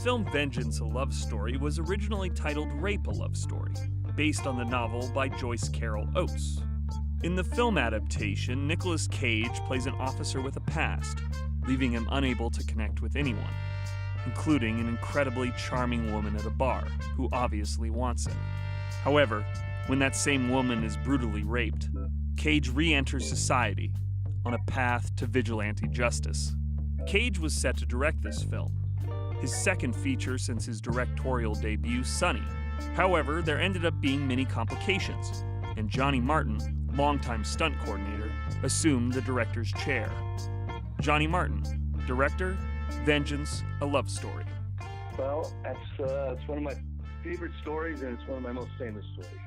film Vengeance, a Love Story was originally titled Rape, a Love Story, based on the novel by Joyce Carol Oates. In the film adaptation, Nicolas Cage plays an officer with a past, leaving him unable to connect with anyone, including an incredibly charming woman at a bar who obviously wants him. However, when that same woman is brutally raped, Cage re-enters society on a path to vigilante justice. Cage was set to direct this film, his second feature since his directorial debut, Sunny. However, there ended up being many complications, and Johnny Martin, longtime stunt coordinator, assumed the director's chair. Johnny Martin, director, Vengeance, a Love Story. Well, it's one of my favorite stories, and it's one of my most famous stories.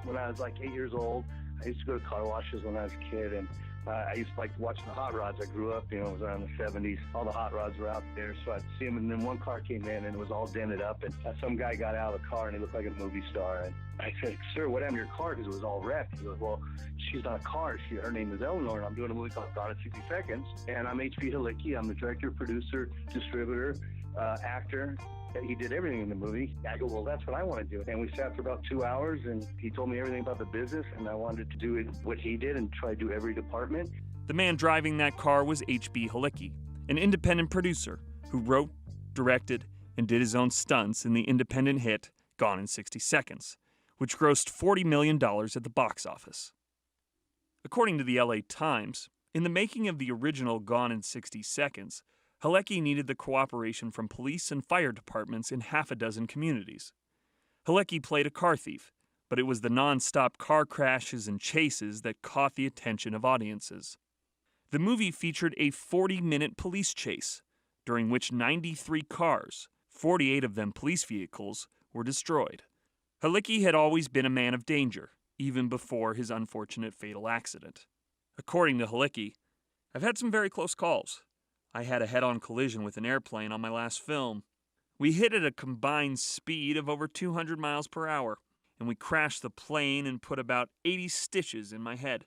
When I was like 8 years old, I used to go to car washes when I was a kid, and I used to like watching the hot rods. I grew up, it was around the 70s. All the hot rods were out there, so I'd see them, and then one car came in, and it was all dented up, and some guy got out of the car, and he looked like a movie star. And I said, "Sir, what happened to your car?" Because it was all wrecked. He goes, "Well, she's not a car. Her name is Eleanor, and I'm doing a movie called Gone in 60 Seconds, and I'm H.B. Halicki. I'm the director, producer, distributor, actor." He did everything in the movie. I go, "Well, that's what I want to do." And we sat for about 2 hours, and he told me everything about the business, and I wanted to do it what he did and try to do every department. The man driving that car was H.B. Halicki, an independent producer who wrote, directed, and did his own stunts in the independent hit Gone in 60 Seconds, which grossed $40 million at the box office. According to the LA Times, in the making of the original Gone in 60 Seconds, Halicki needed the cooperation from police and fire departments in half a dozen communities. Halicki played a car thief, but it was the non-stop car crashes and chases that caught the attention of audiences. The movie featured a 40-minute police chase, during which 93 cars, 48 of them police vehicles, were destroyed. Halicki had always been a man of danger, even before his unfortunate fatal accident. According to Halicki, "I've had some very close calls. I had a head-on collision with an airplane on my last film. We hit at a combined speed of over 200 miles per hour, and we crashed the plane and put about 80 stitches in my head.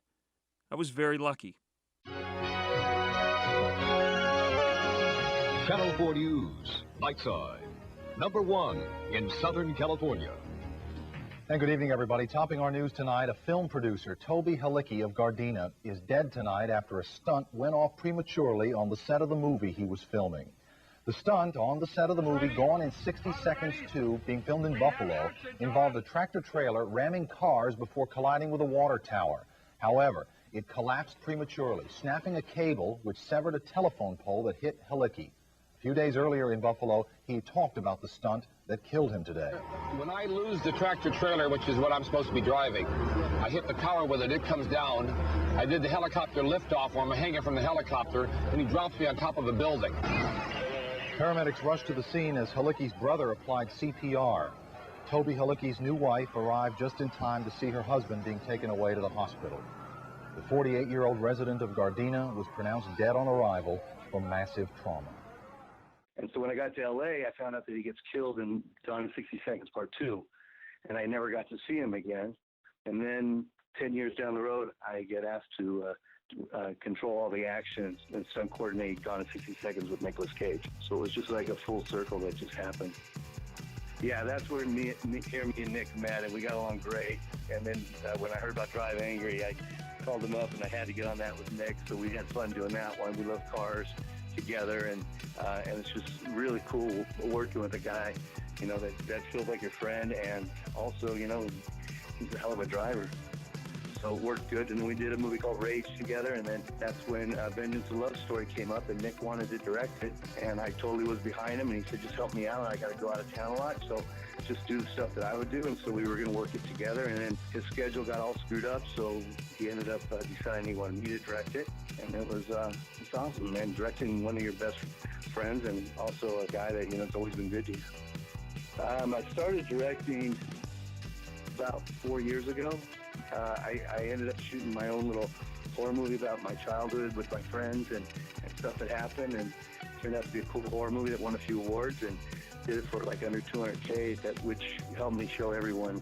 I was very lucky." Channel 4 News, Nightside, #1 in Southern California. And good evening, everybody. Topping our news tonight, a film producer, Toby Halicki of Gardena, is dead tonight after a stunt went off prematurely on the set of the movie he was filming. The stunt on the set of the movie, Gone in 60 Seconds 2, being filmed in Buffalo, involved a tractor-trailer ramming cars before colliding with a water tower. However, it collapsed prematurely, snapping a cable which severed a telephone pole that hit Halicki. A few days earlier in Buffalo, he talked about the stunt that killed him today. When I lose the tractor-trailer, which is what I'm supposed to be driving, I hit the tower with it, it comes down. I did the helicopter liftoff where I'm hanging from the helicopter, and he drops me on top of a building. Paramedics rushed to the scene as Halicki's brother applied CPR. Toby Halicki's new wife arrived just in time to see her husband being taken away to the hospital. The 48-year-old resident of Gardena was pronounced dead on arrival from massive trauma. And so when I got to L.A., I found out that he gets killed in Gone in 60 Seconds Part 2, and I never got to see him again. And then 10 years down the road, I get asked to control all the actions and stunt coordinate Gone in 60 Seconds with Nicolas Cage. So it was just like a full circle that just happened. Yeah, that's where me and Nick met, and we got along great. And then when I heard about Drive Angry, I called him up, and I had to get on that with Nick, so we had fun doing that one. We love cars together, and it's just really cool working with a guy, that feels like your friend, and also, he's a hell of a driver. So it worked good, and then we did a movie called Rage together, and then that's when Vengeance, a Love Story came up, and Nick wanted to direct it, and I totally was behind him, and he said, "Just help me out, I got to go out of town a lot, so just do the stuff that I would do." And so we were going to work it together, and then his schedule got all screwed up, so he ended up deciding he wanted me to direct it, and it's awesome, man, directing one of your best friends, and also a guy that, it's always been good to you. I started directing about 4 years ago. I ended up shooting my own little horror movie about my childhood with my friends and stuff that happened, and it turned out to be a cool horror movie that won a few awards, and did it for like under $200K, which helped me show everyone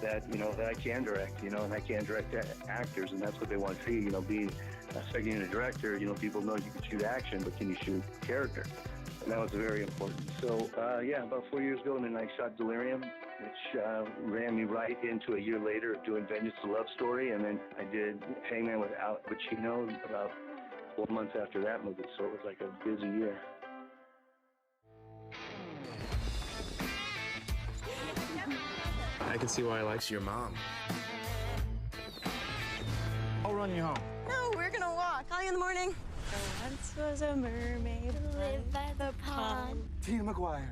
that, that I can direct, and I can direct actors, and that's what they want to see, being a second unit director, people know you can shoot action, but can you shoot character? and that was very important. So, yeah, about 4 years ago, and then I shot Delirium, which ran me right into a year later of doing Vengeance the Love Story, and then I did Hangman with Al Pacino about 4 months after that movie, so it was like a busy year. I can see why he likes your mom. I'll run you home. No, we're gonna walk. Call you in the morning. There once was a mermaid who lived by the pond. Tina McGuire.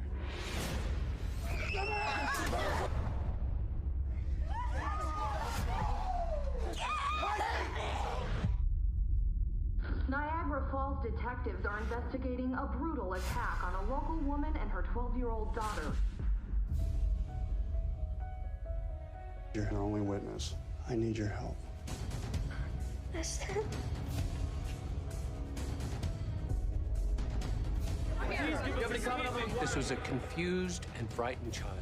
Niagara Falls detectives are investigating a brutal attack on a local woman and her 12-year-old daughter. You're her only witness. I need your help. Listen. This was a confused and frightened child.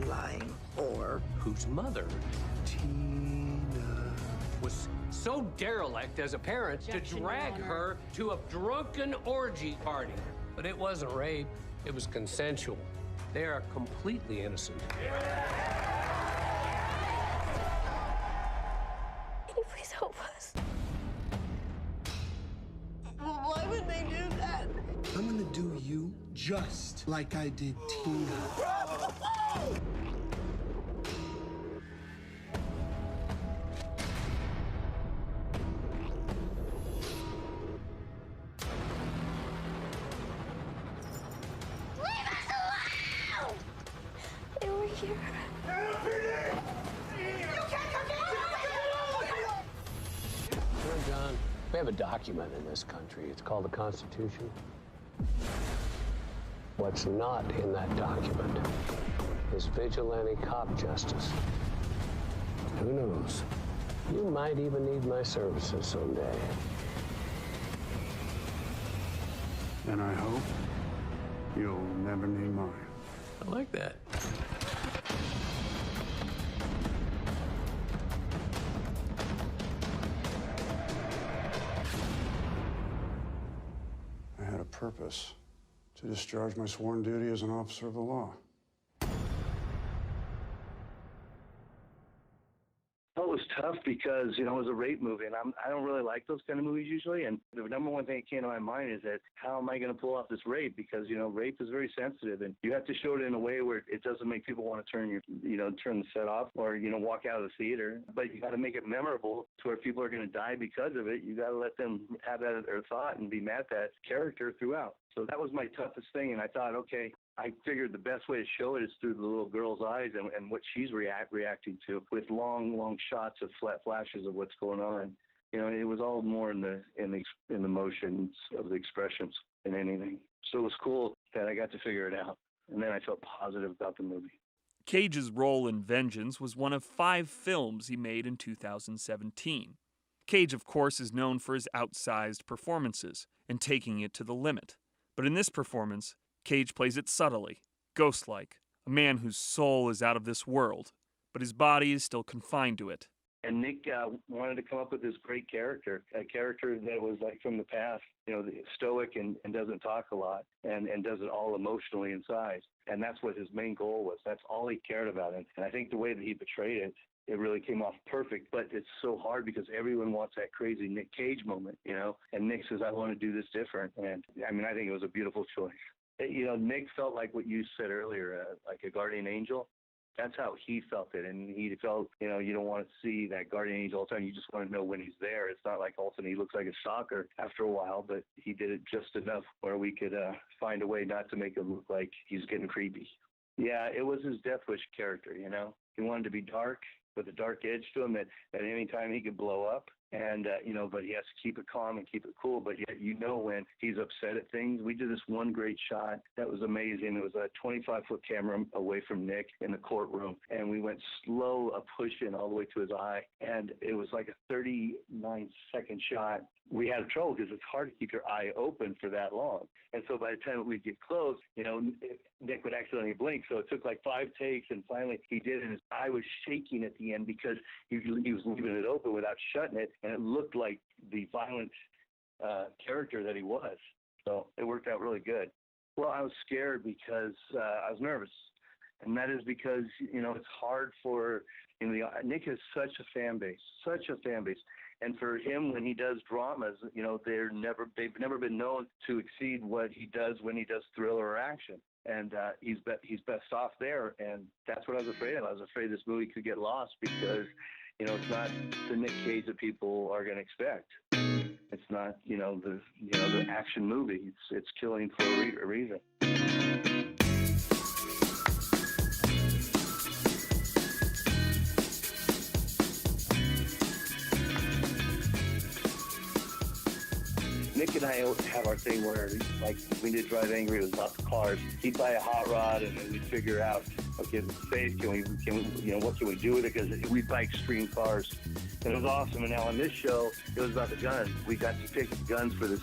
Lying whore. Whose mother, Tina, was so derelict as a parent to drag her to a drunken orgy party. But it wasn't rape, it was consensual. They are completely innocent. Can you please help us? Well, why would they do that? I'm gonna do you just like I did Tina. They were here. Sure, John. We have a document in this country. It's called the Constitution. What's not in that document is vigilante cop justice. Who knows? You might even need my services someday. And I hope you'll never need mine. I like that. I had a purpose: to discharge my sworn duty as an officer of the law. It was tough because, you know, it was a rape movie, and I don't really like those kind of movies usually. And the number one thing that came to my mind is that how am I going to pull off this rape? Because, you know, rape is very sensitive, and you have to show it in a way where it doesn't make people want to turn the set off or, you know, walk out of the theater. But you got to make it memorable to where people are going to die because of it. You got to let them have that as their thought and be mad at that character throughout. So that was my toughest thing, and I thought, okay, I figured the best way to show it is through the little girl's eyes and what she's reacting to, with long shots of flat flashes of what's going on. You know, it was all more in the motions of the expressions than anything. So it was cool that I got to figure it out, and then I felt positive about the movie. Cage's role in Vengeance was one of 5 films he made in 2017. Cage, of course, is known for his outsized performances and taking it to the limit. But in this performance, Cage plays it subtly, ghost-like, a man whose soul is out of this world, but his body is still confined to it. And Nick wanted to come up with this great character, a character that was like from the past, you know, stoic and doesn't talk a lot and does it all emotionally inside. And that's what his main goal was. That's all he cared about. And I think the way that he portrayed it, it really came off perfect, but it's so hard because everyone wants that crazy Nick Cage moment, you know, and Nick says, I want to do this different. And I mean, I think it was a beautiful choice. You know, Nick felt like what you said earlier, like a guardian angel. That's how he felt it. And he felt, you know, you don't want to see that guardian angel all the time. You just want to know when he's there. It's not like all of a sudden he looks like a stalker after a while, but he did it just enough where we could find a way not to make it look like he's getting creepy. Yeah, it was his Death Wish character, you know. He wanted to be dark with a dark edge to him that at any time he could blow up. And, you know, but he has to keep it calm and keep it cool. But yet, you know, when he's upset at things. We did this one great shot that was amazing. It was a 25-foot camera away from Nick in the courtroom. And we went slow, a push in all the way to his eye. And it was like a 39-second shot. We had trouble because it's hard to keep your eye open for that long. And so by the time we'd get close, you know, Nick would accidentally blink. So it took like 5 takes, and finally he did, and his eye was shaking at the end because he was leaving it open without shutting it, and it looked like the violent character that he was. So it worked out really good. Well, I was scared because I was nervous. And that is because, you know, it's hard for, you know, Nick has such a fan base. And for him, when he does dramas, you know, they've never been known to exceed what he does when he does thriller or action. And he's best off there. And that's what I was afraid of. I was afraid this movie could get lost because, you know, it's not the Nick Cage that people are going to expect. It's not, you know, the action movie. It's killing for a reason. Nick and I have our thing where, like, we did Drive Angry, it was about the cars. He'd buy a hot rod, and then we'd figure out, okay, the space, can we, you know, what can we do with it? Because we'd buy extreme cars, and it was awesome. And now on this show, it was about the guns. We got to pick guns for the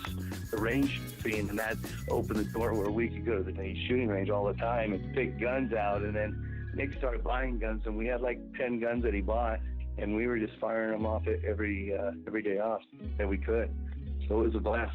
range scene, and that opened the door where we could go to the shooting range all the time and pick guns out. And then Nick started buying guns, and we had like 10 guns that he bought, and we were just firing them off every day off that we could. So it was a blast.